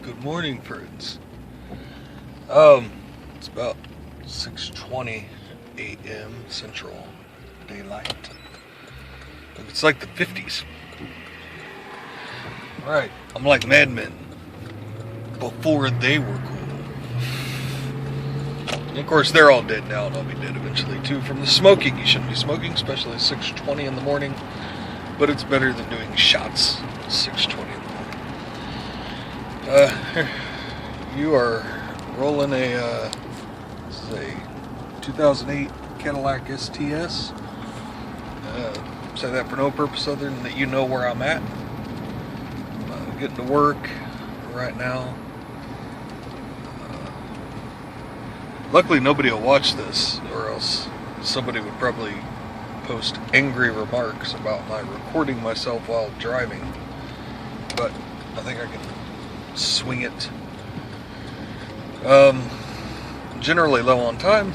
Good morning, friends. It's about 6:20 a.m. Central Daylight. It's like the 50s. Right, I'm like Mad Men before they were cool. And of course, they're all dead now, and I'll be dead eventually too from the smoking. You shouldn't be smoking, especially at 6:20 in the morning. But it's better than doing shots at 6:20 in the morning. You are rolling this is a 2008 Cadillac STS. Say that for no purpose other than that you know where I'm at. I'm getting to work right now. Luckily, nobody will watch this, or else somebody would probably post angry remarks about my recording myself while driving. But I think I can swing it. Generally low on time.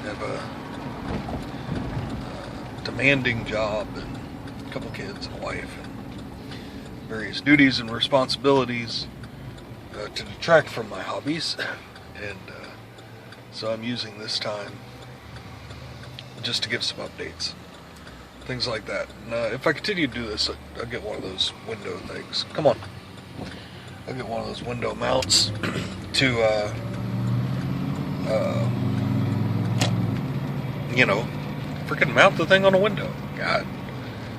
Have a demanding job and a couple kids and a wife and various duties and responsibilities to detract from my hobbies, and so I'm using this time just to give some updates, things like that. And if I continue to do this, I'll get one of those window things. Come on. I'll get one of those window mounts to, freaking mount the thing on a window. God,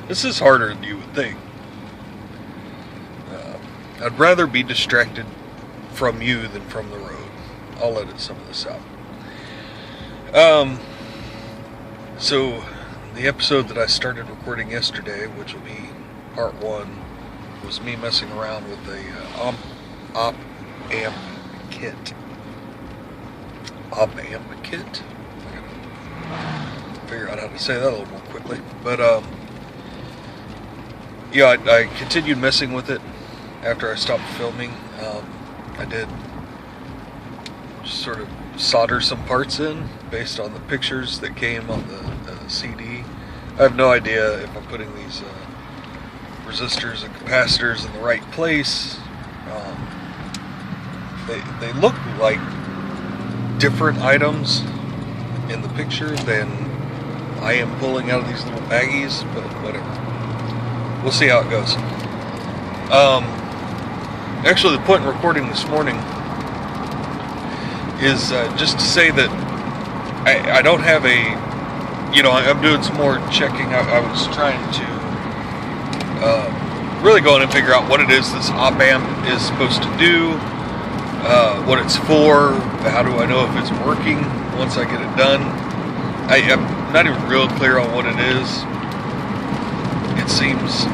this is harder than you would think. I'd rather be distracted from you than from the road. I'll edit some of this out. So the episode that I started recording yesterday, which will be part one, was me messing around with a op amp kit. Op amp kit? I gotta figure out how to say that a little more quickly. But I continued messing with it after I stopped filming. I did just sort of solder some parts in based on the pictures that came on the CD. I have no idea if I'm putting these resistors and capacitors in the right place. They look like different items in the picture than I am pulling out of these little baggies, but whatever. We'll see how it goes. Actually, the point in recording this morning is just to say that I don't have a, I'm doing some more checking. I was trying to really go in and figure out what it is this op amp is supposed to do, what it's for, how do I know if it's working once I get it done. I'm not even real clear on what it is. It seems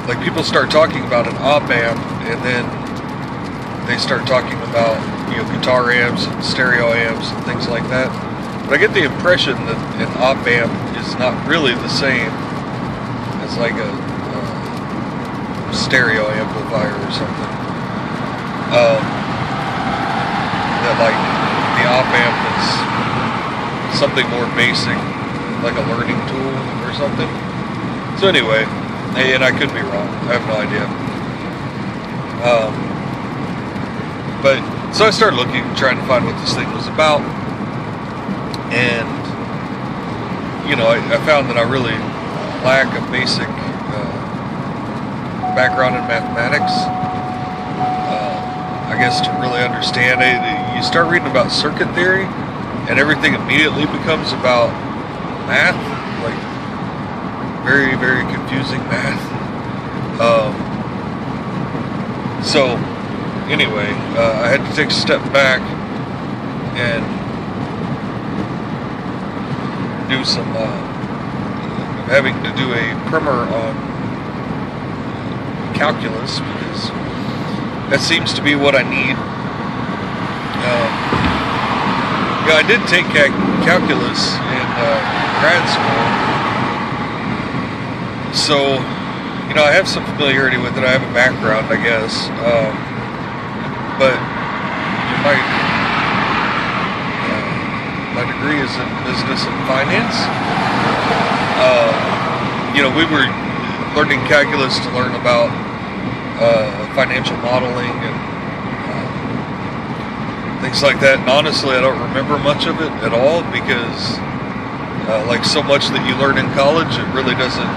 like people start talking about an op amp, and then they start talking about guitar amps and stereo amps and things like that. But I get the impression that an op amp is not really the same as like a stereo amplifier or something. That like the op amp is something more basic, like a learning tool or something. So anyway, and I could be wrong. I have no idea. But so I started looking, trying to find what this thing was about, and I found that I really lack a basic background in mathematics. I guess to really understand it, you start reading about circuit theory, and everything immediately becomes about math, like very, very confusing math. So anyway, I had to take a step back and do some having to do a primer on calculus, because that seems to be what I need. I did take calculus in grad school, so I have some familiarity with it. I have a background, I guess, but my degree is in business and finance. We were learning calculus to learn about financial modeling and things like that. And honestly, I don't remember much of it at all because, like so much that you learn in college, it really doesn't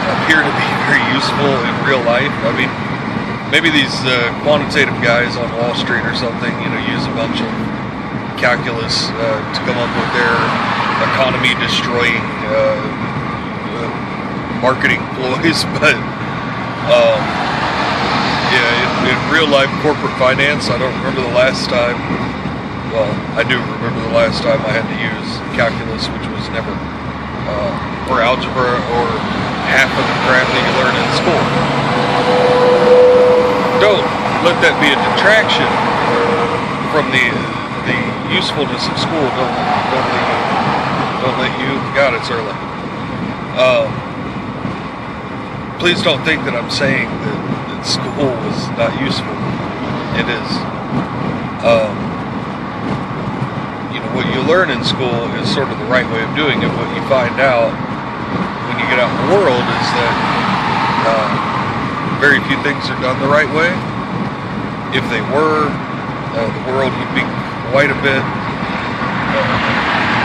appear to be very useful in real life. I mean, maybe these quantitative guys on Wall Street or something, use a bunch of calculus to come up with their economy-destroying marketing ploys, but in real life corporate finance, I don't remember the last time. Well, I do remember the last time I had to use calculus, which was never, or algebra, or half of the crap that you learn in school. Don't let that be a detraction from the usefulness of school. Don't let you. God, it's early. Please don't think that I'm saying that school was not useful. It is. What you learn in school is sort of the right way of doing it. What you find out when you get out in the world is that very few things are done the right way. If they were, the world would be quite a bit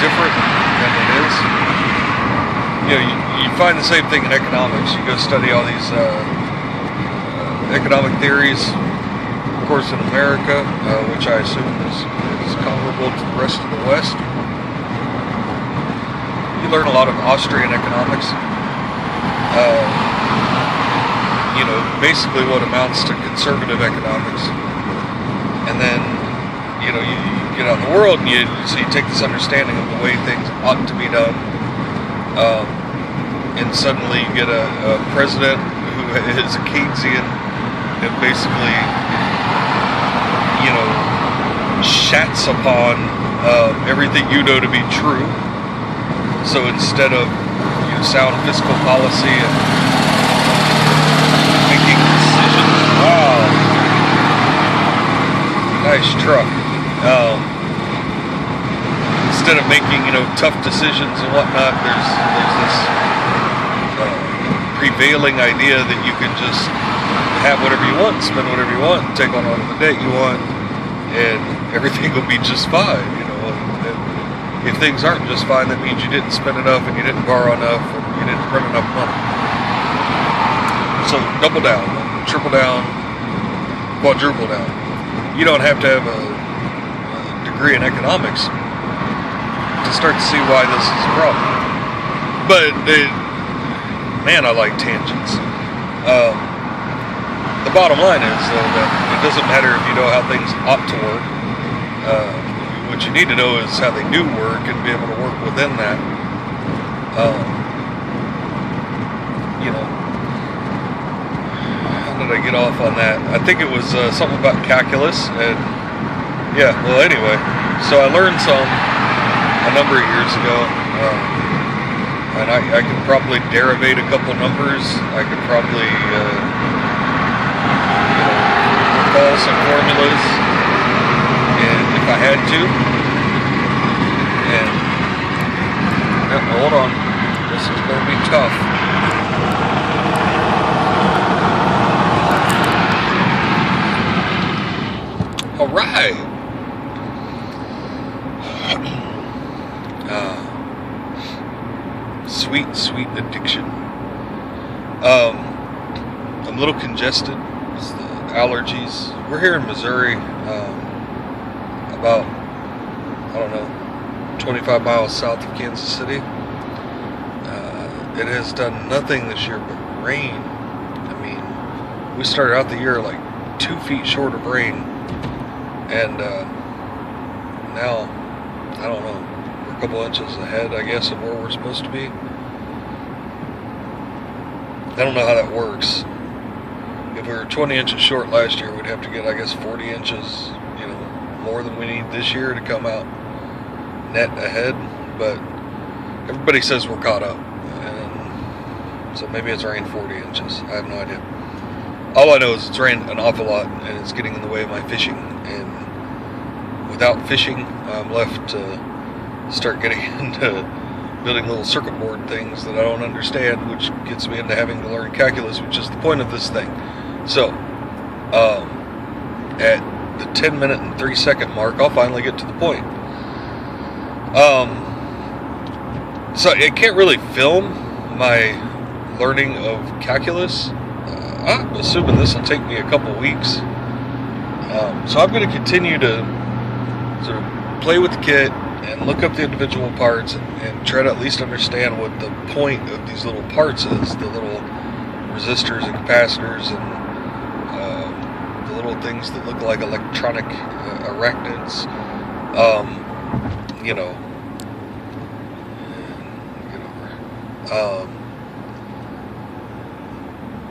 different than it is. You find the same thing in economics. You go study all these economic theories, of course, in America, which I assume is comparable to the rest of the West. You learn a lot of Austrian economics. Basically what amounts to conservative economics. And then, you get out in the world and so you take this understanding of the way things ought to be done. And suddenly you get a president who is a Keynesian and basically, shats upon everything you know to be true. So instead of sound fiscal policy and making decisions, wow, nice truck. Instead of making tough decisions and whatnot, there's this prevailing idea that you can just have whatever you want, spend whatever you want, take on all the debt you want, and everything will be just fine. If things aren't just fine, that means you didn't spend enough and you didn't borrow enough and you didn't print enough money. So double down, triple down, quadruple down. You don't have to have a degree in economics to start to see why this is a problem. But man, I like tangents. The bottom line is though that it doesn't matter if you know how things ought to work. What you need to know is how they do work and be able to work within that. How did I get off on that? I think it was something about calculus. And anyway, so I learned some a number of years ago. And I could probably derivate a couple numbers. I could probably recall some formulas. And if I had to, and hold on, this is going to be tough. All right. Sweet addiction. I'm a little congested. It's the allergies. We're here in Missouri. About 25 miles south of Kansas City. It has done nothing this year but rain. I mean, we started out the year like 2 feet short of rain, and now, I don't know, we're a couple inches ahead, I guess, of where we're supposed to be. I don't know how that works. If we were 20 inches short last year, we'd have to get, I guess, 40 inches, more than we need this year to come out net ahead. But everybody says we're caught up, and so maybe it's rained 40 inches. I have no idea. All I know is it's rained an awful lot, and it's getting in the way of my fishing. And without fishing, I'm left to start getting into building little circuit board things that I don't understand, which gets me into having to learn calculus, which is the point of this thing. So, at the 10 minute and 3 second mark, I'll finally get to the point. So I can't really film my learning of calculus. I'm assuming this will take me a couple weeks. So I'm going to continue to sort of play with the kit and look up the individual parts and try to at least understand what the point of these little parts is. The little resistors and capacitors and the little things that look like electronic arachnids. You know.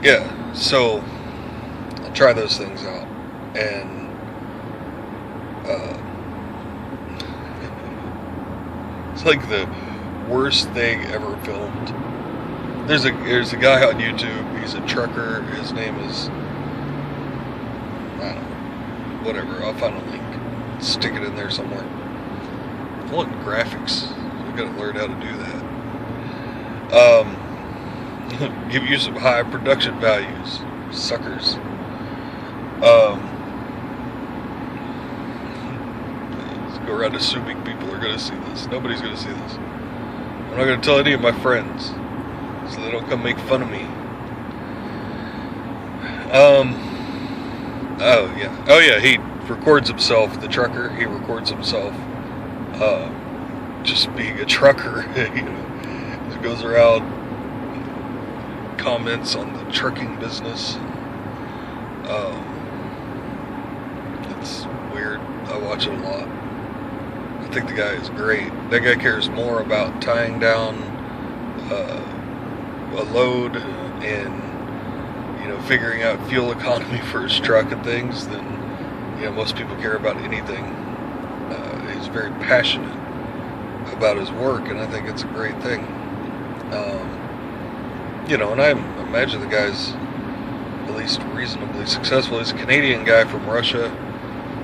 Yeah, so I'll try those things out, and it's like the worst thing ever filmed. There's a guy on YouTube. He's a trucker. His name is, I don't know, whatever. I'll find a link, stick it in there somewhere. I want graphics. I gotta learn how to do that. Give you some high production values, suckers. Let's go around assuming people are going to see this. Nobody's going to see this. I'm not going to tell any of my friends, so they don't come make fun of me. Oh yeah, he records himself, the trucker. He records himself just being a trucker. You know, he goes around, comments on the trucking business. It's weird. I watch it a lot. I think the guy is great. That guy cares more about tying down a load and, you know, figuring out fuel economy for his truck and things than, you know, most people care about anything. He's very passionate about his work, and I think it's a great thing. You know, and I imagine the guy's at least reasonably successful. He's a Canadian guy from Russia,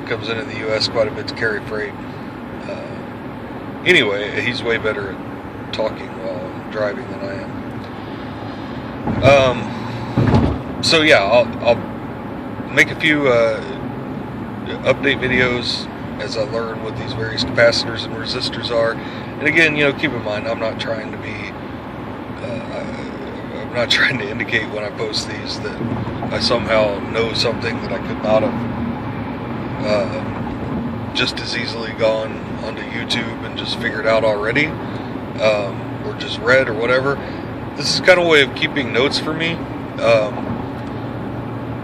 comes into the U.S. quite a bit to carry freight. Anyway, he's way better at talking while driving than I am. So yeah, I'll make a few update videos as I learn what these various capacitors and resistors are. And again, you know, keep in mind, I'm not trying to be I'm not trying to indicate when I post these that I somehow know something that I could not have just as easily gone onto YouTube and just figured out already, or just read or whatever. This is kind of a way of keeping notes for me.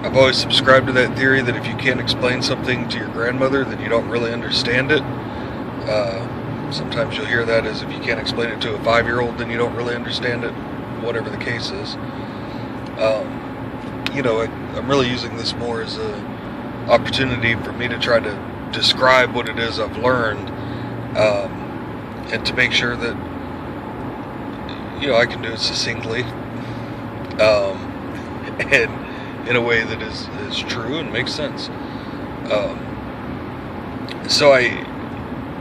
I've always subscribed to that theory that if you can't explain something to your grandmother, then you don't really understand it. Sometimes you'll hear that as if you can't explain it to a 5-year-old, then you don't really understand it. Whatever the case is, you know, I'm really using this more as a opportunity for me to try to describe what it is I've learned, and to make sure that, you know, I can do it succinctly, and in a way that is true and makes sense. So I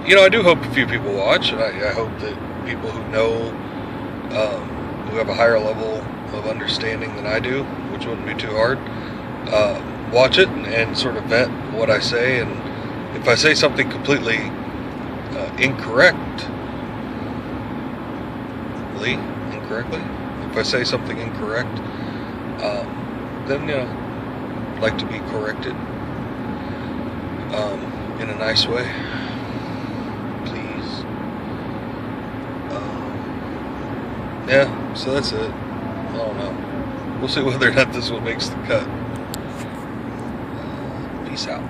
do hope a few people watch, and I hope that people who know, who have a higher level of understanding than I do, which wouldn't be too hard, watch it and sort of vet what I say. And if I say something completely incorrectly, if I say something incorrect, then, you know, I'd like to be corrected in a nice way, please. Yeah, so that's it. I don't know. We'll see whether or not this one makes the cut. Peace out.